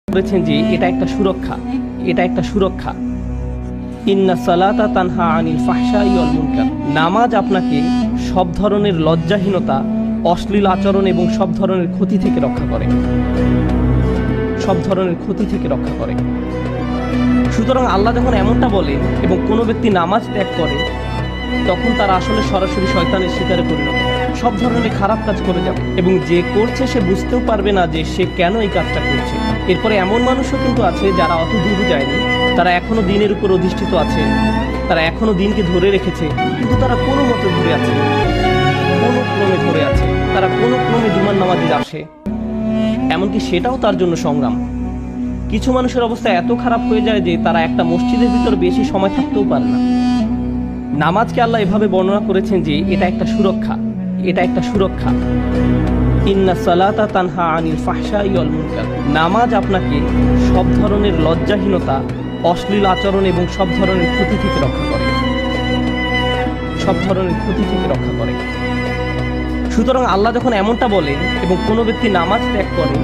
বলেছেন যে এটা একটা সুরক্ষা। ইন্না সালাতা তানহা আনিল ফাহশাই ওয়াল মুনকার। নামাজ আপনাকে সব ধরনের লজ্জাহীনতা, অশ্লীল আচরণ এবং সব ধরনের ক্ষতি থেকে রক্ষা করে। সুতরাং আল্লাহ যখন এমনটা বলে এবং কোনো ব্যক্তি নামাজ ত্যাগ করে, তখন তারা আসলে সরাসরি শয়তানের শিকারে পরিণত হয়, সব ধরনের খারাপ কাজ করে যাবে এবং যে করছে সে বুঝতেও পারবে না যে সে কেন এই কাজটা করছে। এরপরে এমন মানুষও কিন্তু আছে যারা অত দূর যায়নি, তারা এখনো দিনের উপর অধিষ্ঠিত আছে, তারা এখনো দিনকে ধরে রেখেছে, কিন্তু তারা কোনো মতে ধরে আছে, তারা কোনো ক্রমে জুমার নামাজে আসে, এমনকি সেটাও তার জন্য সংগ্রাম। কিছু মানুষের অবস্থা এত খারাপ হয়ে যায় যে তারা একটা মসজিদের ভিতর বেশি সময় থাকতেও পারে না। নামাজকে আল্লাহ এভাবে বর্ণনা করেছেন যে এটা একটা সুরক্ষা। ইন্না সালাতা তানহা আনিল ফাহশাই ওয়াল মুনকার। নামাজ আপনাকে সব ধরনের লজ্জাহীনতা, অশ্লীল আচরণ এবং সব ধরনের ক্ষতি থেকে রক্ষা করে। সুতরাং আল্লাহ যখন এমনটা বলে এবং কোনো ব্যক্তি নামাজ ত্যাগ করে,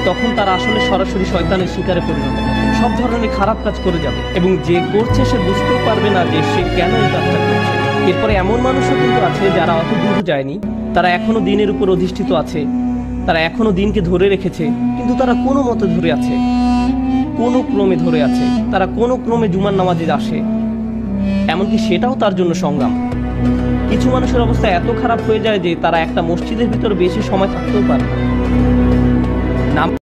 তখন তারা আসলে সরাসরি শয়তানের শিকারে পরিণত হয়, সব ধরনের খারাপ কাজ করে যাবে এবং যে করছে সে বুঝতেও পারবে না যে সে কেন এই কাজটা করছে। এরপরে এমন মানুষও কিন্তু আছে যারা অত দূর যায়নি, তারা এখনো দিনের উপর অধিষ্ঠিত আছে, তারা এখনো দিনকে ধরে রেখেছে, কিন্তু তারা কোনো মতে ধরে আছে, তারা কোনো ক্রমে জুমার নামাজে আসে, এমনকি সেটাও তার জন্য সংগ্রাম। কিছু মানুষের অবস্থা এত খারাপ হয়ে যায় যে তারা একটা মসজিদের ভিতর বেশি সময় থাকতেও পারে না।